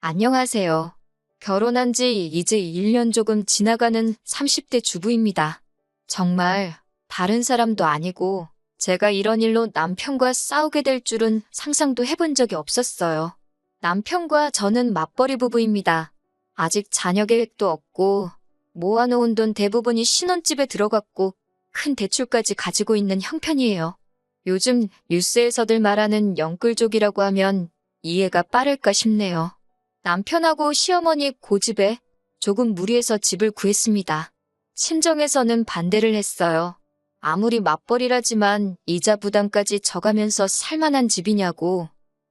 안녕하세요. 결혼한 지 이제 1년 조금 지나가는 30대 주부입니다. 정말 다른 사람도 아니고 제가 이런 일로 남편과 싸우게 될 줄은 상상도 해본 적이 없었어요. 남편과 저는 맞벌이 부부입니다. 아직 자녀 계획도 없고 모아놓은 돈 대부분이 신혼집에 들어갔고 큰 대출까지 가지고 있는 형편이에요. 요즘 뉴스에서들 말하는 영끌족이라고 하면 이해가 빠를까 싶네요. 남편하고 시어머니 고집에 조금 무리해서 집을 구했습니다. 친정에서는 반대를 했어요. 아무리 맞벌이라지만 이자 부담까지 져가면서 살만한 집이냐고,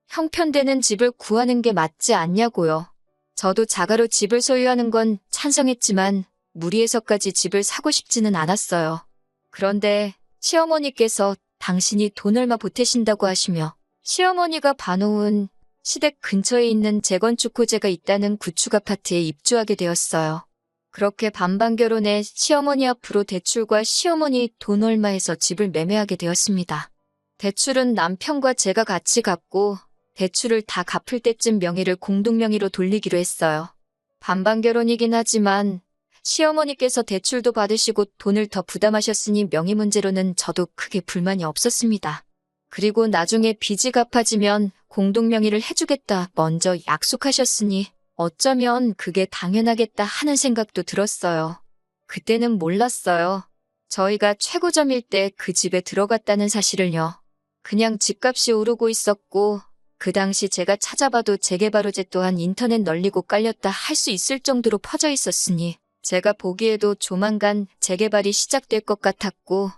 형편되는 집을 구하는 게 맞지 않냐고요. 저도 자가로 집을 소유하는 건 찬성했지만 무리해서까지 집을 사고 싶지는 않았어요. 그런데 시어머니께서 당신이 돈 얼마 보태신다고 하시며 시어머니가 봐놓은 시댁 근처에 있는 재건축 호재가 있다는 구축 아파트에 입주하게 되었어요. 그렇게 반반 결혼해 시어머니 앞으로 대출과 시어머니 돈 얼마 해서 집을 매매하게 되었습니다. 대출은 남편과 제가 같이 갚고 대출을 다 갚을 때쯤 명의를 공동명의로 돌리기로 했어요. 반반 결혼이긴 하지만 시어머니께서 대출도 받으시고 돈을 더 부담하셨으니 명의 문제로는 저도 크게 불만이 없었습니다. 그리고 나중에 빚이 갚아지면 공동명의를 해주겠다 먼저 약속하셨으니 어쩌면 그게 당연하겠다 하는 생각도 들었어요. 그때는 몰랐어요. 저희가 최고점일 때 그 집에 들어갔다는 사실을요. 그냥 집값이 오르고 있었고 그 당시 제가 찾아봐도 재개발 호재 또한 인터넷 널리고 깔렸다 할 수 있을 정도로 퍼져 있었으니 제가 보기에도 조만간 재개발이 시작될 것 같았고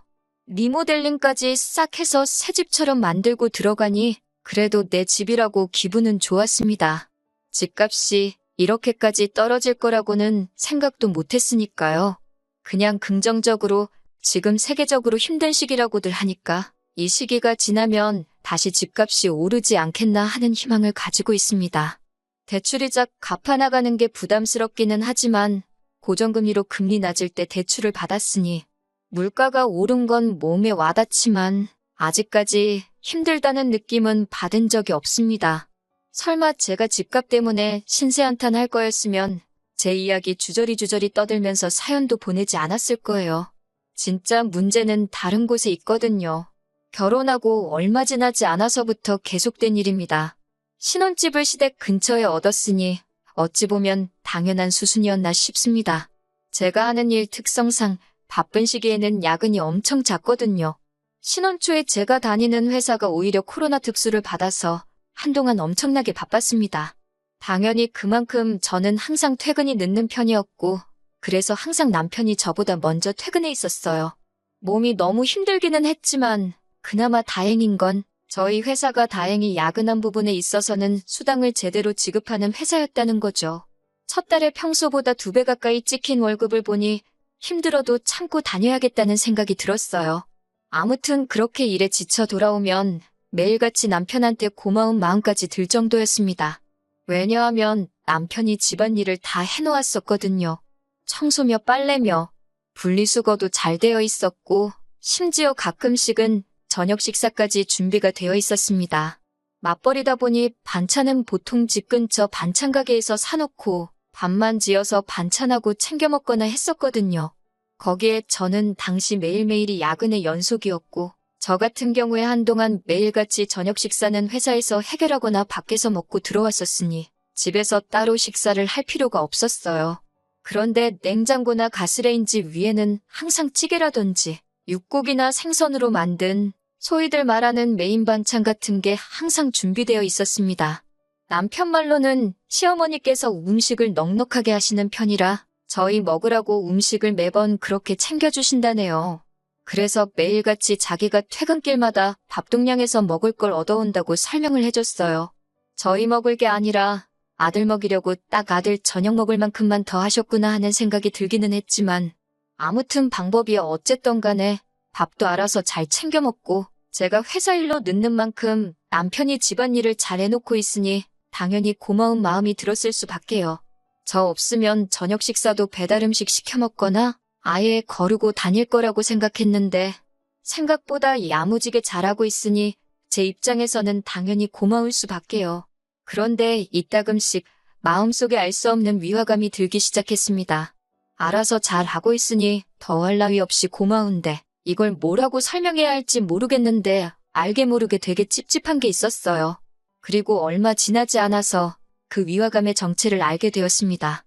리모델링까지 싹 해서 새 집처럼 만들고 들어가니 그래도 내 집이라고 기분은 좋았습니다. 집값이 이렇게까지 떨어질 거라고는 생각도 못했으니까요. 그냥 긍정적으로 지금 세계적으로 힘든 시기라고들 하니까 이 시기가 지나면 다시 집값이 오르지 않겠나 하는 희망을 가지고 있습니다. 대출이자 갚아나가는 게 부담스럽기는 하지만 고정금리로 금리 낮을 때 대출을 받았으니 물가가 오른 건 몸에 와닿지만 아직까지 힘들다는 느낌은 받은 적이 없습니다. 설마 제가 집값 때문에 신세한탄 할 거였으면 제 이야기 주저리 떠들면서 사연도 보내지 않았을 거예요. 진짜 문제는 다른 곳에 있거든요. 결혼하고 얼마 지나지 않아서부터 계속된 일입니다. 신혼집을 시댁 근처에 얻었으니 어찌 보면 당연한 수순이었나 싶습니다. 제가 하는 일 특성상 바쁜 시기에는 야근이 엄청 잦거든요. 신혼 초에 제가 다니는 회사가 오히려 코로나 특수를 받아서 한동안 엄청나게 바빴습니다. 당연히 그만큼 저는 항상 퇴근이 늦는 편이었고 그래서 항상 남편이 저보다 먼저 퇴근해 있었어요. 몸이 너무 힘들기는 했지만 그나마 다행인 건 저희 회사가 다행히 야근한 부분에 있어서는 수당을 제대로 지급하는 회사였다는 거죠. 첫 달에 평소보다 2배 가까이 찍힌 월급을 보니 힘들어도 참고 다녀야겠다는 생각이 들었어요. 아무튼 그렇게 일에 지쳐 돌아오면 매일같이 남편한테 고마운 마음까지 들 정도였습니다. 왜냐하면 남편이 집안일을 다 해놓았었거든요. 청소며 빨래며 분리수거도 잘 되어 있었고 심지어 가끔씩은 저녁 식사까지 준비가 되어 있었습니다. 맞벌이다 보니 반찬은 보통 집 근처 반찬 가게에서 사놓고 밥만 지어서 반찬하고 챙겨 먹거나 했었거든요. 거기에 저는 당시 매일매일이 야근의 연속이었고 저 같은 경우에 한동안 매일같이 저녁 식사는 회사에서 해결하거나 밖에서 먹고 들어왔었으니 집에서 따로 식사를 할 필요가 없었어요. 그런데 냉장고나 가스레인지 위에는 항상 찌개라든지 육고기나 생선으로 만든 소위들 말하는 메인 반찬 같은 게 항상 준비되어 있었습니다. 남편 말로는 시어머니께서 음식을 넉넉하게 하시는 편이라 저희 먹으라고 음식을 매번 그렇게 챙겨주신다네요. 그래서 매일같이 자기가 퇴근길마다 밥동량에서 먹을 걸 얻어온다고 설명을 해줬어요. 저희 먹을 게 아니라 아들 먹이려고 딱 아들 저녁 먹을 만큼만 더 하셨구나 하는 생각이 들기는 했지만 아무튼 방법이 어쨌든 간에 밥도 알아서 잘 챙겨 먹고 제가 회사 일로 늦는 만큼 남편이 집안일을 잘 해놓고 있으니 당연히 고마운 마음이 들었을 수밖에요. 저 없으면 저녁 식사도 배달 음식 시켜 먹거나 아예 거르고 다닐 거라고 생각했는데 생각보다 야무지게 잘하고 있으니 제 입장에서는 당연히 고마울 수밖에요. 그런데 이따금씩 마음속에 알 수 없는 위화감이 들기 시작했습니다. 알아서 잘 하고 있으니 더할 나위 없이 고마운데 이걸 뭐라고 설명해야 할지 모르겠는데 알게 모르게 되게 찝찝한 게 있었어요. 그리고 얼마 지나지 않아서 그 위화감의 정체를 알게 되었습니다.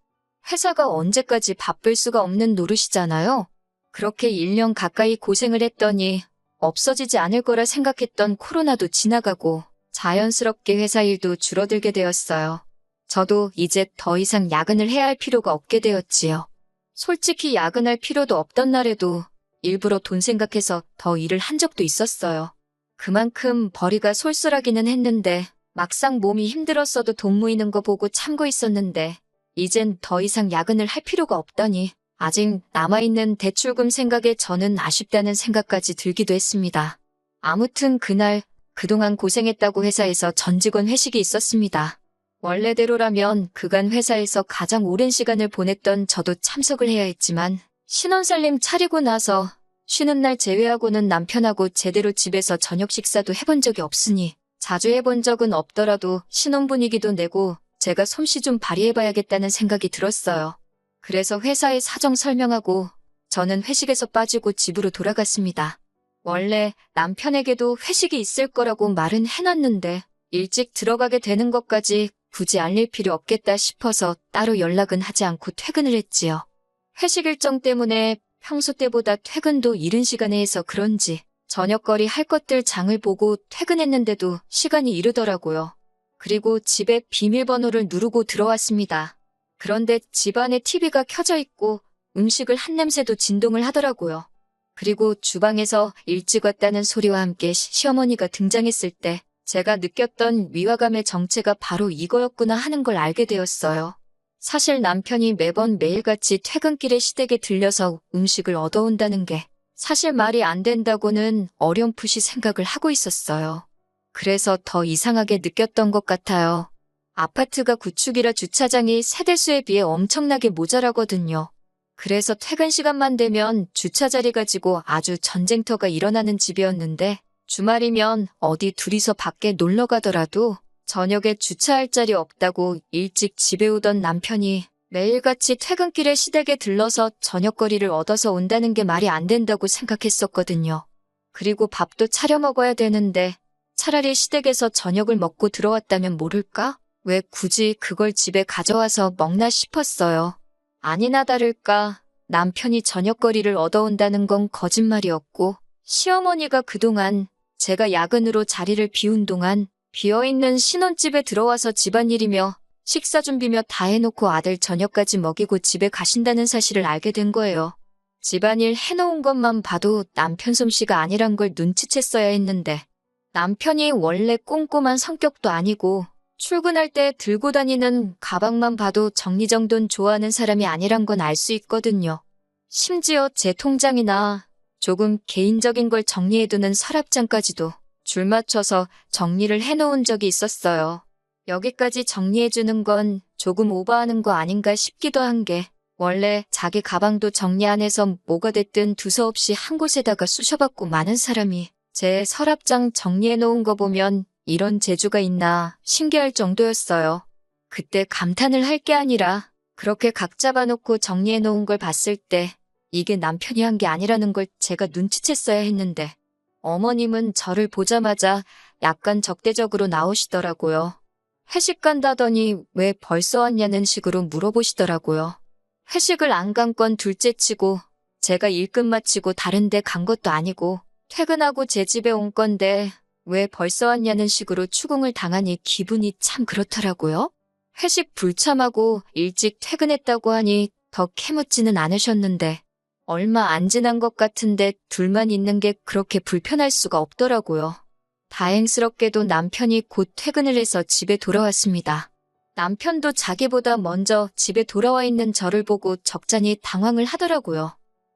회사가 언제까지 바쁠 수가 없는 노릇이잖아요. 그렇게 1년 가까이 고생을 했더니 없어지지 않을 거라 생각했던 코로나도 지나가고 자연스럽게 회사 일도 줄어들게 되었어요. 저도 이제 더 이상 야근을 해야 할 필요가 없게 되었지요. 솔직히 야근할 필요도 없던 날에도 일부러 돈 생각해서 더 일을 한 적도 있었어요. 그만큼 벌이가 쏠쏠하기는 했는데 막상 몸이 힘들었어도 돈 모이는 거 보고 참고 있었는데 이젠 더 이상 야근을 할 필요가 없다니 아직 남아있는 대출금 생각에 저는 아쉽다는 생각까지 들기도 했습니다. 아무튼 그날 그동안 고생했다고 회사에서 전 직원 회식이 있었습니다. 원래대로라면 그간 회사에서 가장 오랜 시간을 보냈던 저도 참석을 해야 했지만 신혼살림 차리고 나서 쉬는 날 제외하고는 남편하고 제대로 집에서 저녁 식사도 해본 적이 없으니 자주 해본 적은 없더라도 신혼 분위기도 내고 제가 솜씨 좀 발휘해봐야겠다는 생각이 들었어요. 그래서 회사에 사정 설명하고 저는 회식에서 빠지고 집으로 돌아갔습니다. 원래 남편에게도 회식이 있을 거라고 말은 해놨는데 일찍 들어가게 되는 것까지 굳이 알릴 필요 없겠다 싶어서 따로 연락은 하지 않고 퇴근을 했지요. 회식 일정 때문에 평소 때보다 퇴근도 이른 시간에 해서 그런지 저녁거리 할 것들 장을 보고 퇴근했는데도 시간이 이르더라고요. 그리고 집에 비밀번호를 누르고 들어왔습니다. 그런데 집안에 TV가 켜져 있고 음식을 한 냄새도 진동을 하더라고요. 그리고 주방에서 일찍 왔다는 소리와 함께 시어머니가 등장했을 때 제가 느꼈던 위화감의 정체가 바로 이거였구나 하는 걸 알게 되었어요. 사실 남편이 매번 매일같이 퇴근길에 시댁에 들려서 음식을 얻어온다는 게 사실 말이 안 된다고는 어렴풋이 생각을 하고 있었어요. 그래서 더 이상하게 느꼈던 것 같아요. 아파트가 구축이라 주차장이 세대수에 비해 엄청나게 모자라거든요. 그래서 퇴근 시간만 되면 주차 자리 가지고 아주 전쟁터가 일어나는 집이었는데 주말이면 어디 둘이서 밖에 놀러 가더라도 저녁에 주차할 자리 없다고 일찍 집에 오던 남편이 매일같이 퇴근길에 시댁에 들러서 저녁거리를 얻어서 온다는 게 말이 안 된다고 생각했었거든요. 그리고 밥도 차려 먹어야 되는데 차라리 시댁에서 저녁을 먹고 들어왔다면 모를까? 왜 굳이 그걸 집에 가져와서 먹나 싶었어요. 아니나 다를까 남편이 저녁거리를 얻어온다는 건 거짓말이었고 시어머니가 그동안 제가 야근으로 자리를 비운 동안 비어있는 신혼집에 들어와서 집안일이며 식사 준비며 다 해놓고 아들 저녁까지 먹이고 집에 가신다는 사실을 알게 된 거예요. 집안일 해놓은 것만 봐도 남편 솜씨가 아니란 걸 눈치챘어야 했는데 남편이 원래 꼼꼼한 성격도 아니고 출근할 때 들고 다니는 가방만 봐도 정리정돈 좋아하는 사람이 아니란 건 알 수 있거든요. 심지어 제 통장이나 조금 개인적인 걸 정리해두는 서랍장까지도 줄 맞춰서 정리를 해놓은 적이 있었어요. 여기까지 정리해주는 건 조금 오버하는 거 아닌가 싶기도 한 게 원래 자기 가방도 정리 안 해서 뭐가 됐든 두서없이 한 곳에다가 쑤셔박고 많은 사람이 제 서랍장 정리해놓은 거 보면 이런 재주가 있나 신기할 정도였어요. 그때 감탄을 할 게 아니라 그렇게 각 잡아놓고 정리해놓은 걸 봤을 때 이게 남편이 한 게 아니라는 걸 제가 눈치챘어야 했는데 어머님은 저를 보자마자 약간 적대적으로 나오시더라고요. 회식 간다더니 왜 벌써 왔냐는 식으로 물어보시더라고요. 회식을 안 간 건 둘째치고 제가 일 끝마치고 다른 데 간 것도 아니고 퇴근하고 제 집에 온 건데 왜 벌써 왔냐는 식으로 추궁을 당하니 기분이 참 그렇더라고요. 회식 불참하고 일찍 퇴근했다고 하니 더 캐묻지는 않으셨는데 얼마 안 지난 것 같은데 둘만 있는 게 그렇게 불편할 수가 없더라고요. 다행스럽게도 남편이 곧 퇴근을 해서 집에 돌아왔습니다. 남편도 자기보다 먼저 집에 돌아와 있는 저를 보고 적잖이 당황을 하더라고요.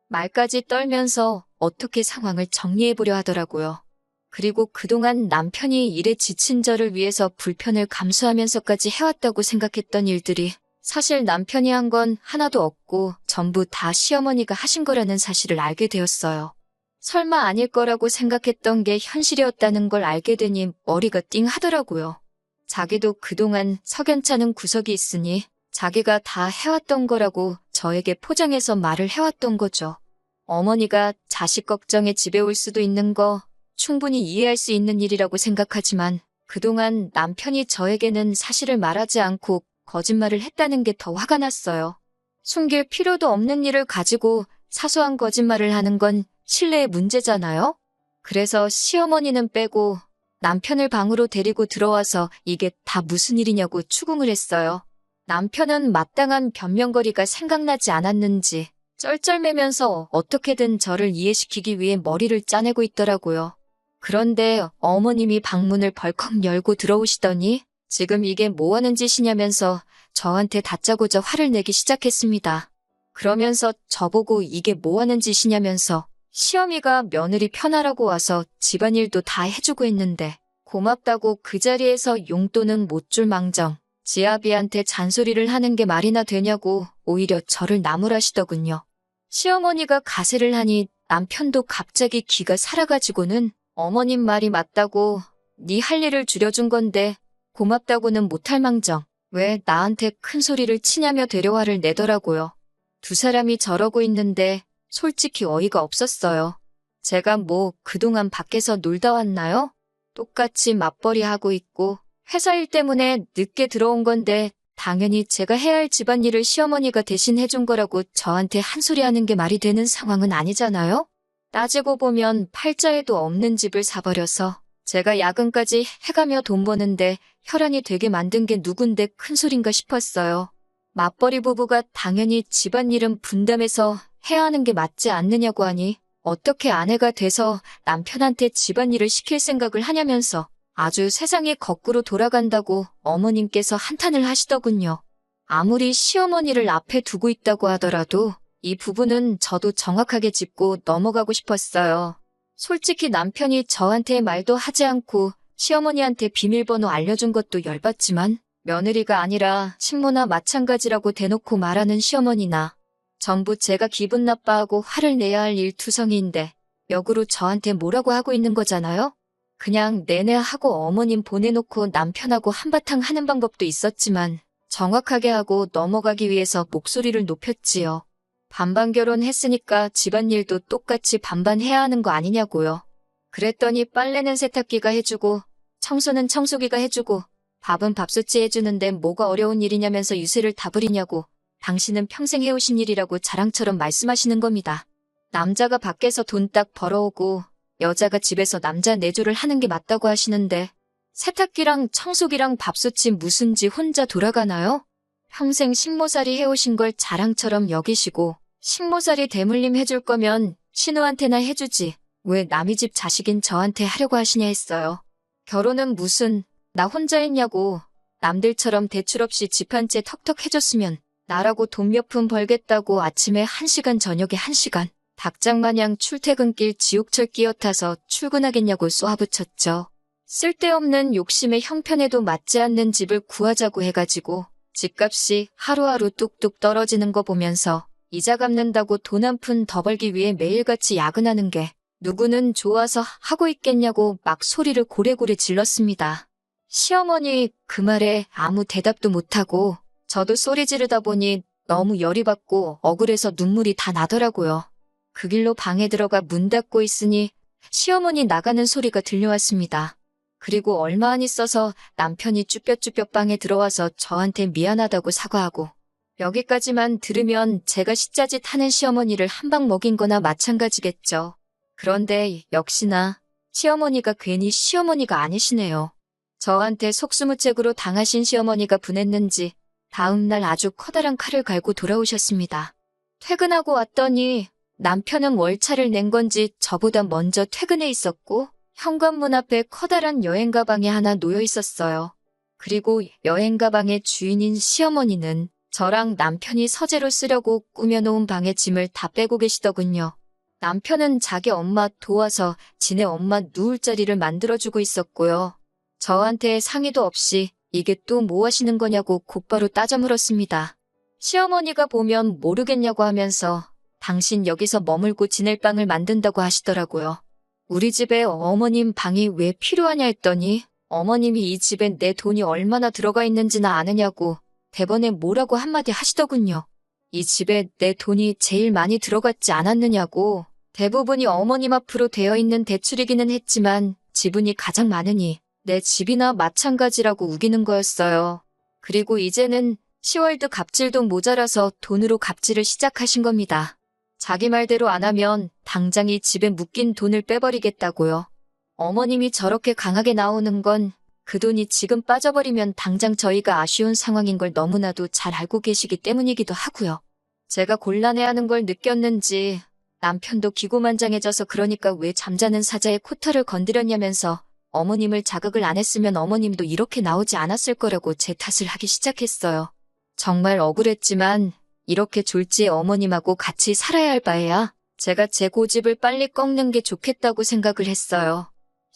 말까지 떨면서 어떻게 상황을 정리해보려 하더라고요. 그리고 그동안 남편이 일에 지친 저를 위해서 불편을 감수하면서까지 해왔다고 생각했던 일들이 사실 남편이 한 건 하나도 없고 전부 다 시어머니가 하신 거라는 사실을 알게 되었어요. 설마 아닐 거라고 생각했던 게 현실이었다는 걸 알게 되니 머리가 띵하더라고요. 자기도 그동안 석연찮은 구석이 있으니 자기가 다 해왔던 거라고 저에게 포장해서 말을 해왔던 거죠. 어머니가 자식 걱정에 집에 올 수도 있는 거 충분히 이해할 수 있는 일이라고 생각하지만 그동안 남편이 저에게는 사실을 말하지 않고 거짓말을 했다는 게 더 화가 났어요. 숨길 필요도 없는 일을 가지고 사소한 거짓말을 하는 건 신뢰의 문제잖아요? 그래서 시어머니는 빼고 남편을 방으로 데리고 들어와서 이게 다 무슨 일이냐고 추궁을 했어요. 남편은 마땅한 변명거리가 생각나지 않았는지 쩔쩔매면서 어떻게든 저를 이해시키기 위해 머리를 짜내고 있더라고요. 그런데 어머님이 방문을 벌컥 열고 들어오시더니 지금 이게 뭐 하는 짓이냐면서 저한테 다짜고짜 화를 내기 시작했습니다. 그러면서 저보고 이게 뭐 하는 짓이냐면서 시어미가 며느리 편하라고 와서 집안일도 다 해주고 있는데 고맙다고 그 자리에서 용돈은 못 줄 망정 지아비한테 잔소리를 하는 게 말이나 되냐고 오히려 저를 나무라시더군요. 시어머니가 가세를 하니 남편도 갑자기 기가 살아가지고는 어머님 말이 맞다고 네 할 일을 줄여준 건데 고맙다고는 못할 망정 왜 나한테 큰 소리를 치냐며 대려화를 내더라고요. 두 사람이 저러고 있는데 솔직히 어이가 없었어요. 제가 뭐 그동안 밖에서 놀다 왔나요? 똑같이 맞벌이 하고 있고 회사 일 때문에 늦게 들어온 건데 당연히 제가 해야 할 집안일을 시어머니가 대신 해준 거라고 저한테 한 소리 하는 게 말이 되는 상황은 아니잖아요? 따지고 보면 팔자에도 없는 집을 사버려서 제가 야근까지 해가며 돈 버는데 혈안이 되게 만든 게 누군데 큰 소린가 싶었어요. 맞벌이 부부가 당연히 집안일은 분담해서 해야 하는 게 맞지 않느냐고 하니 어떻게 아내가 돼서 남편한테 집안일을 시킬 생각을 하냐면서 아주 세상이 거꾸로 돌아간다고 어머님께서 한탄을 하시더군요. 아무리 시어머니를 앞에 두고 있다고 하더라도 이 부분은 저도 정확하게 짚고 넘어가고 싶었어요. 솔직히 남편이 저한테 말도 하지 않고 시어머니한테 비밀번호 알려준 것도 열받지만 며느리가 아니라 식모나 마찬가지라고 대놓고 말하는 시어머니나 전부 제가 기분 나빠하고 화를 내야 할 일투성이인데 역으로 저한테 뭐라고 하고 있는 거잖아요? 그냥 내내 하고 어머님 보내놓고 남편하고 한바탕 하는 방법도 있었지만 정확하게 하고 넘어가기 위해서 목소리를 높였지요. 반반 결혼했으니까 집안일도 똑같이 반반 해야 하는 거 아니냐고요. 그랬더니 빨래는 세탁기가 해주고 청소는 청소기가 해주고 밥은 밥솥이 해주는데 뭐가 어려운 일이냐면서 유세를 다 부리냐고 당신은 평생 해오신 일이라고 자랑처럼 말씀하시는 겁니다. 남자가 밖에서 돈 딱 벌어오고 여자가 집에서 남자 내조를 하는 게 맞다고 하시는데 세탁기랑 청소기랑 밥솥이 무슨지 혼자 돌아가나요? 평생 식모살이 해오신 걸 자랑처럼 여기시고 식모살이 대물림 해줄 거면 신우한테나 해주지 왜 남의 집 자식인 저한테 하려고 하시냐 했어요. 결혼은 무슨 나 혼자 했냐고 남들처럼 대출 없이 집 한 채 턱턱 해줬으면 나라고 돈 몇 푼 벌겠다고 아침에 1시간 저녁에 1시간 닭장마냥 출퇴근길 지옥철 끼어타서 출근하겠냐고 쏘아붙였죠. 쓸데없는 욕심에 형편에도 맞지 않는 집을 구하자고 해가지고 집값이 하루하루 뚝뚝 떨어지는 거 보면서 이자 갚는다고 돈 한 푼 더 벌기 위해 매일같이 야근하는 게 누구는 좋아서 하고 있겠냐고 막 소리를 고래고래 질렀습니다. 시어머니 그 말에 아무 대답도 못하고 저도 소리 지르다 보니 너무 열이 받고 억울해서 눈물이 다 나더라고요. 그 길로 방에 들어가 문 닫고 있으니 시어머니 나가는 소리가 들려왔습니다. 그리고 얼마 안 있어서 남편이 쭈뼛쭈뼛 방에 들어와서 저한테 미안하다고 사과하고 여기까지만 들으면 제가 시자짓 하는 시어머니를 한 방 먹인 거나 마찬가지겠죠. 그런데 역시나 시어머니가 괜히 시어머니가 아니시네요. 저한테 속수무책으로 당하신 시어머니가 분했는지 다음날 아주 커다란 칼을 갈고 돌아오셨습니다. 퇴근하고 왔더니 남편은 월차를 낸 건지 저보다 먼저 퇴근해 있었고 현관문 앞에 커다란 여행 가방이 하나 놓여 있었어요. 그리고 여행 가방의 주인인 시어머니는 저랑 남편이 서재로 쓰려고 꾸며놓은 방에 짐을 다 빼고 계시더군요. 남편은 자기 엄마 도와서 지네 엄마 누울 자리를 만들어주고 있었고요. 저한테 상의도 없이 이게 또 뭐 하시는 거냐고 곧바로 따져 물었습니다. 시어머니가 보면 모르겠냐고 하면서 당신 여기서 머물고 지낼 방을 만든다고 하시더라고요. 우리 집에 어머님 방이 왜 필요하냐 했더니 어머님이 이 집에 내 돈이 얼마나 들어가 있는지나 아느냐고 대번에 뭐라고 한마디 하시더군요. 이 집에 내 돈이 제일 많이 들어갔지 않았느냐고. 대부분이 어머님 앞으로 되어 있는 대출이기는 했지만 지분이 가장 많으니 내 집이나 마찬가지라고 우기는 거였어요. 그리고 이제는 10월드 갑질도 모자라서 돈으로 갑질을 시작하신 겁니다. 자기 말대로 안 하면 당장 이 집에 묶인 돈을 빼버리겠다고요. 어머님이 저렇게 강하게 나오는 건 그 돈이 지금 빠져버리면 당장 저희가 아쉬운 상황인 걸 너무나도 잘 알고 계시기 때문이기도 하고요. 제가 곤란해하는 걸 느꼈는지 남편도 기고만장해져서 그러니까 왜 잠자는 사자의 코털을 건드렸냐면서 어머님을 자극을 안 했으면 어머님도 이렇게 나오지 않았을 거라고 제 탓을 하기 시작했어요. 정말 억울했지만 이렇게 졸지에 어머님하고 같이 살아야 할 바에야 제가 제 고집을 빨리 꺾는 게 좋겠다고 생각을 했어요.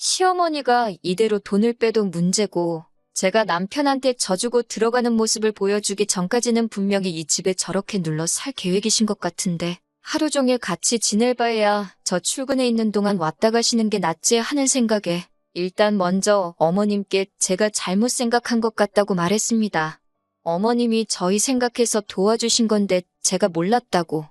시어머니가 이대로 돈을 빼도 문제고 제가 남편한테 져주고 들어가는 모습을 보여주기 전까지는 분명히 이 집에 저렇게 눌러 살 계획이신 것 같은데 하루 종일 같이 지낼 바에야 저 출근해 있는 동안 왔다 가시는 게 낫지 하는 생각에 일단 먼저 어머님께 제가 잘못 생각한 것 같다고 말했습니다. 어머님이 저희 생각해서 도와주신 건데 제가 몰랐다고.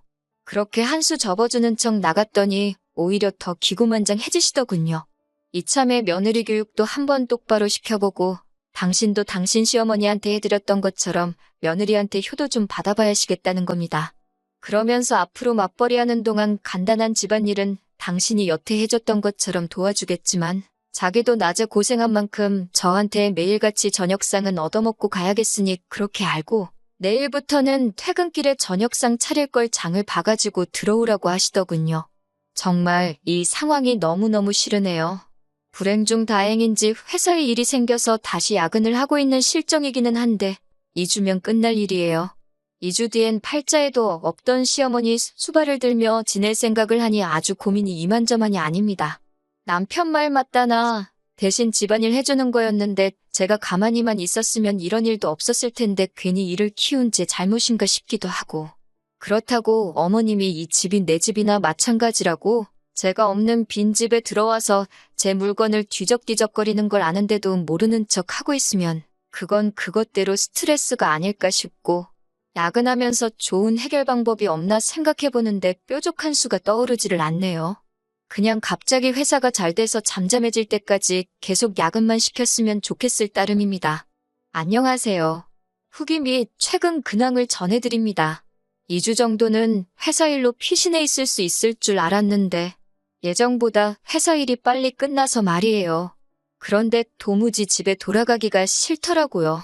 그렇게 한 수 접어주는 척 나갔더니 오히려 더 기고만장해지시더군요. 이참에 며느리 교육도 한번 똑바로 시켜보고 당신도 당신 시어머니한테 해드렸던 것처럼 며느리한테 효도 좀 받아봐야시겠다는 겁니다. 그러면서 앞으로 맞벌이하는 동안 간단한 집안일은 당신이 여태 해줬던 것처럼 도와주겠지만 자기도 낮에 고생한 만큼 저한테 매일같이 저녁상은 얻어먹고 가야겠으니 그렇게 알고 내일부터는 퇴근길에 저녁상 차릴 걸 장을 봐가지고 들어오라고 하시더군요. 정말 이 상황이 너무너무 싫으네요. 불행 중 다행인지 회사에 일이 생겨서 다시 야근을 하고 있는 실정이기는 한데 2주면 끝날 일이에요. 2주 뒤엔 팔자에도 없던 시어머니 수발을 들며 지낼 생각을 하니 아주 고민이 이만저만이 아닙니다. 남편 말 맞다나 대신 집안일 해주는 거였는데 제가 가만히만 있었으면 이런 일도 없었을 텐데 괜히 일을 키운 제 잘못인가 싶기도 하고. 그렇다고 어머님이 이 집이 내 집이나 마찬가지라고 제가 없는 빈집에 들어와서 제 물건을 뒤적뒤적거리는 걸 아는데도 모르는 척 하고 있으면 그건 그것대로 스트레스가 아닐까 싶고 야근하면서 좋은 해결 방법이 없나 생각해보는데 뾰족한 수가 떠오르지를 않네요. 그냥 갑자기 회사가 잘 돼서 잠잠해질 때까지 계속 야근만 시켰으면 좋겠을 따름입니다. 안녕하세요. 후기 및 최근 근황을 전해드립니다. 2주 정도는 회사 일로 피신해 있을 수 있을 줄 알았는데 예정보다 회사 일이 빨리 끝나서 말이에요. 그런데 도무지 집에 돌아가기가 싫더라고요.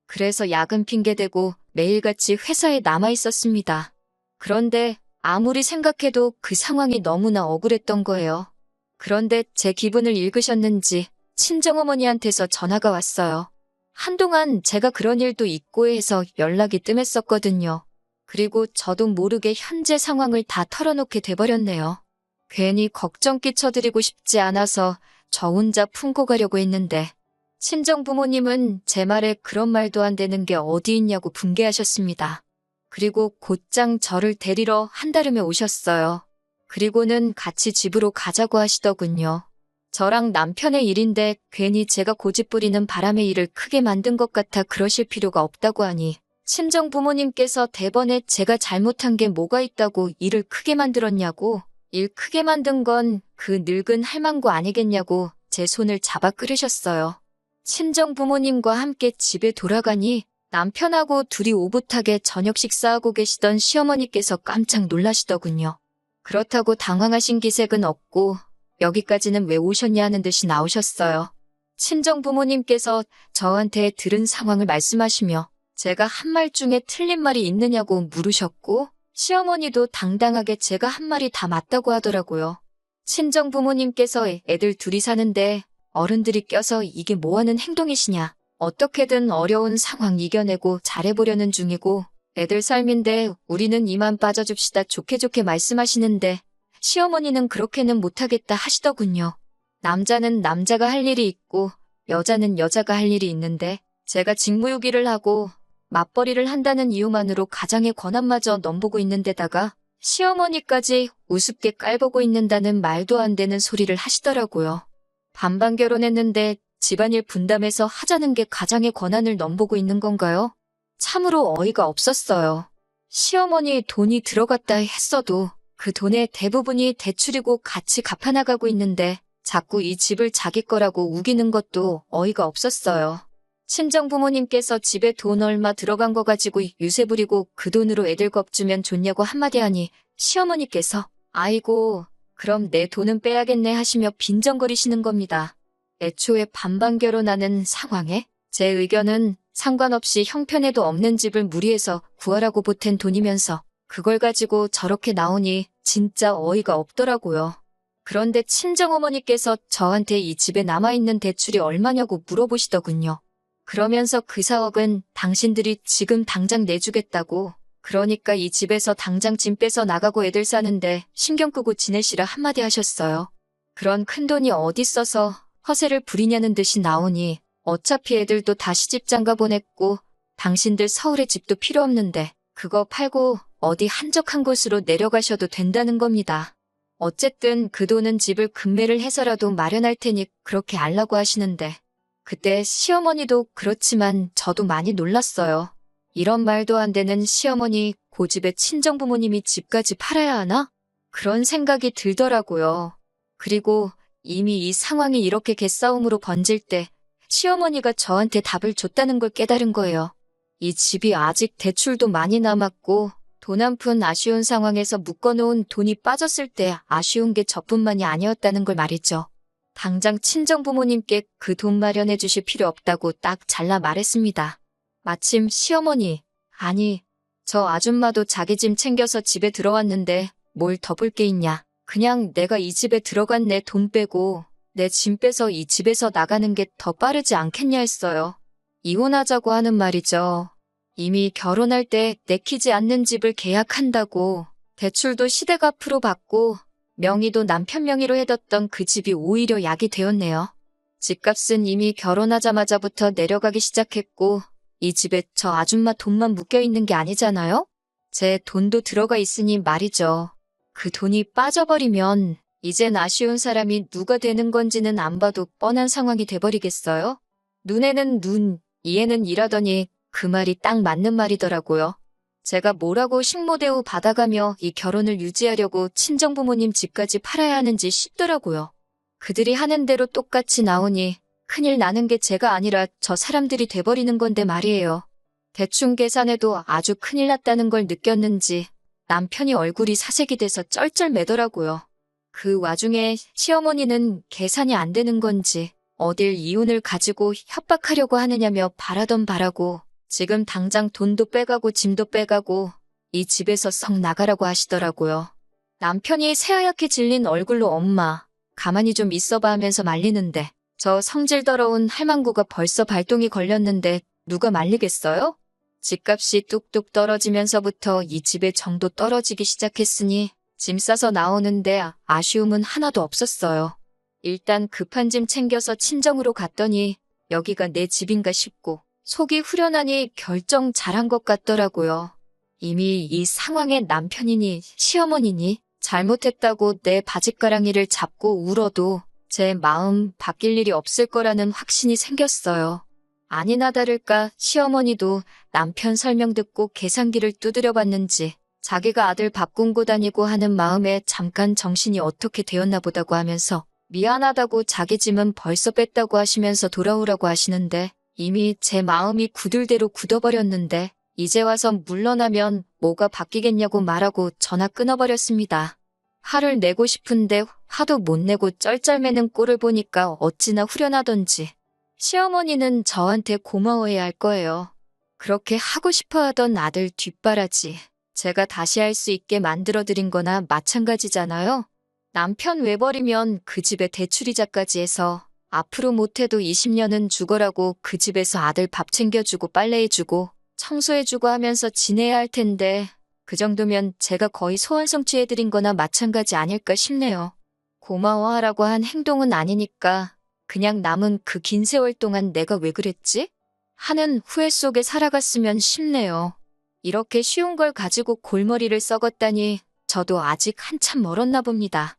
그래서 야근 핑계대고 매일같이 회사에 남아 있었습니다. 그런데 아무리 생각해도 그 상황이 너무나 억울했던 거예요. 그런데 제 기분을 읽으셨는지 친정어머니한테서 전화가 왔어요. 한동안 제가 그런 일도 있고 해서 연락이 뜸했었거든요. 그리고 저도 모르게 현재 상황을 다 털어놓게 돼버렸네요. 괜히 걱정 끼쳐드리고 싶지 않아서 저 혼자 품고 가려고 했는데 친정 부모님은 제 말에 그런 말도 안 되는 게 어디 있냐고 분개하셨습니다. 그리고 곧장 저를 데리러 한달음에 오셨어요. 그리고는 같이 집으로 가자고 하시더군요. 저랑 남편의 일인데 괜히 제가 고집부리는 바람에 일을 크게 만든 것 같아 그러실 필요가 없다고 하니 친정 부모님께서 대번에 제가 잘못한 게 뭐가 있다고 일을 크게 만들었냐고 일 크게 만든 건 그 늙은 할망구 아니겠냐고 제 손을 잡아 끌으셨어요. 친정 부모님과 함께 집에 돌아가니 남편하고 둘이 오붓하게 저녁 식사하고 계시던 시어머니께서 깜짝 놀라시더군요. 그렇다고 당황하신 기색은 없고 여기까지는 왜 오셨냐 하는 듯이 나오셨어요. 친정 부모님께서 저한테 들은 상황을 말씀하시며 제가 한 말 중에 틀린 말이 있느냐고 물으셨고 시어머니도 당당하게 제가 한 말이 다 맞다고 하더라고요. 친정 부모님께서 애들 둘이 사는데 어른들이 껴서 이게 뭐하는 행동이시냐. 어떻게든 어려운 상황 이겨내고 잘해보려는 중이고 애들 삶인데 우리는 이만 빠져줍시다 좋게 좋게 말씀하시는데 시어머니는 그렇게는 못하겠다 하시더군요. 남자는 남자가 할 일이 있고 여자는 여자가 할 일이 있는데 제가 직무유기를 하고 맞벌이를 한다는 이유만으로 가장의 권한마저 넘보고 있는 데다가 시어머니까지 우습게 깔보고 있는다는 말도 안 되는 소리를 하시더라고요. 반반 결혼했는데 집안일 분담해서 하자는 게 가장의 권한을 넘보고 있는 건가요? 참으로 어이가 없었어요. 시어머니 돈이 들어갔다 했어도 그 돈의 대부분이 대출이고 같이 갚아나가고 있는데 자꾸 이 집을 자기 거라고 우기는 것도 어이가 없었어요. 친정 부모님께서 집에 돈 얼마 들어간 거 가지고 유세 부리고 그 돈으로 애들 겁주면 좋냐고 한마디 하니 시어머니께서 아이고 그럼 내 돈은 빼야겠네 하시며 빈정거리시는 겁니다. 애초에 반반 결혼하는 상황에 제 의견은 상관없이 형편에도 없는 집을 무리해서 구하라고 보탠 돈이면서 그걸 가지고 저렇게 나오니 진짜 어이가 없더라고요. 그런데 친정어머니께서 저한테 이 집에 남아있는 대출이 얼마냐고 물어보시더군요. 그러면서 그 4억은 당신들이 지금 당장 내주겠다고, 그러니까 이 집에서 당장 짐 빼서 나가고 애들 사는데 신경 끄고 지내시라 한마디 하셨어요. 그런 큰돈이 어딨어서 허세를 부리냐는 듯이 나오니 어차피 애들도 다 시집 장가 보냈고 당신들 서울에 집도 필요 없는데 그거 팔고 어디 한적한 곳으로 내려가셔도 된다는 겁니다. 어쨌든 그 돈은 집을 급매를 해서라도 마련할 테니 그렇게 알라고 하시는데 그때 시어머니도 그렇지만 저도 많이 놀랐어요. 이런 말도 안 되는 시어머니 고집의 친정부모님이 집까지 팔아야 하나? 그런 생각이 들더라고요. 그리고 이미 이 상황이 이렇게 개싸움으로 번질 때 시어머니가 저한테 답을 줬다는 걸 깨달은 거예요. 이 집이 아직 대출도 많이 남았고 돈 한 푼 아쉬운 상황에서 묶어놓은 돈이 빠졌을 때 아쉬운 게 저뿐만이 아니었다는 걸 말이죠. 당장 친정부모님께 그 돈 마련해 주실 필요 없다고 딱 잘라 말했습니다. 마침 시어머니, 아니, 저 아줌마도 자기 짐 챙겨서 집에 들어왔는데 뭘 더 볼 게 있냐. 그냥 내가 이 집에 들어간 내 돈 빼고 내 짐 빼서 이 집에서 나가는 게 더 빠르지 않겠냐 했어요. 이혼하자고 하는 말이죠. 이미 결혼할 때 내키지 않는 집을 계약한다고 대출도 시댁 앞으로 받고 명의도 남편 명의로 해뒀던 그 집이 오히려 약이 되었네요. 집값은 이미 결혼하자마자부터 내려가기 시작했고 이 집에 저 아줌마 돈만 묶여있는 게 아니잖아요? 제 돈도 들어가 있으니 말이죠. 그 돈이 빠져버리면 이젠 아쉬운 사람이 누가 되는 건지는 안 봐도 뻔한 상황이 돼버리겠어요? 눈에는 눈, 이에는 이라더니 그 말이 딱 맞는 말이더라고요. 제가 뭐라고 식모대우 받아가며 이 결혼을 유지하려고 친정부모님 집까지 팔아야 하는지 싶더라고요. 그들이 하는 대로 똑같이 나오니 큰일 나는 게 제가 아니라 저 사람들이 돼버리는 건데 말이에요. 대충 계산해도 아주 큰일 났다는 걸 느꼈는지 남편이 얼굴이 사색이 돼서 쩔쩔매더라고요. 그 와중에 시어머니는 계산이 안 되는 건지 어딜 이혼을 가지고 협박하려고 하느냐며 바라던 바라고 지금 당장 돈도 빼가고 짐도 빼가고 이 집에서 썩 나가라고 하시더라고요. 남편이 새하얗게 질린 얼굴로 엄마, 가만히 좀 있어봐 하면서 말리는데 저 성질 더러운 할망구가 벌써 발동이 걸렸는데 누가 말리겠어요? 집값이 뚝뚝 떨어지면서부터 이 집의 정도 떨어지기 시작했으니 짐 싸서 나오는데 아쉬움은 하나도 없었어요. 일단 급한 짐 챙겨서 친정으로 갔더니 여기가 내 집인가 싶고 속이 후련하니 결정 잘한 것 같더라고요. 이미 이 상황에 남편이니 시어머니니 잘못했다고 내 바짓가랑이를 잡고 울어도 제 마음 바뀔 일이 없을 거라는 확신이 생겼어요. 아니나 다를까 시어머니도 남편 설명 듣고 계산기를 두드려 봤는지 자기가 아들 밥 굶고 다니고 하는 마음에 잠깐 정신이 어떻게 되었나 보다고 하면서 미안하다고 자기 짐은 벌써 뺐다고 하시면서 돌아오라고 하시는데 이미 제 마음이 굳을대로 굳어버렸는데 이제 와서 물러나면 뭐가 바뀌겠냐고 말하고 전화 끊어버렸습니다. 화를 내고 싶은데 화도 못 내고 쩔쩔매는 꼴을 보니까 어찌나 후련하던지. 시어머니는 저한테 고마워해야 할 거예요. 그렇게 하고 싶어하던 아들 뒷바라지 제가 다시 할 수 있게 만들어드린 거나 마찬가지잖아요. 남편 외버리면 그 집에 대출이자까지 해서 앞으로 못해도 20년은 죽어라고 그 집에서 아들 밥 챙겨주고 빨래해주고 청소해주고 하면서 지내야 할 텐데 그 정도면 제가 거의 소원 성취해드린 거나 마찬가지 아닐까 싶네요. 고마워하라고 한 행동은 아니니까 그냥 남은 그 긴 세월 동안 내가 왜 그랬지? 하는 후회 속에 살아갔으면 싶네요. 이렇게 쉬운 걸 가지고 골머리를 썩었다니 저도 아직 한참 멀었나 봅니다.